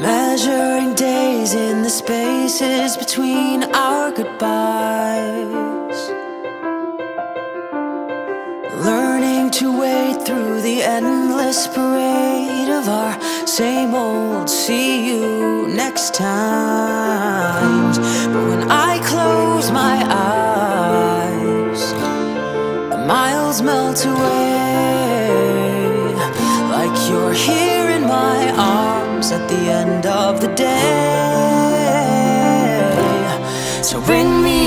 Measuring days in the spaces between our goodbyes, learning to wade through the endless parade of our same old see you next times. But when I close my eyes, the miles melt away, like you're here in my arms at the end of the day. So bring me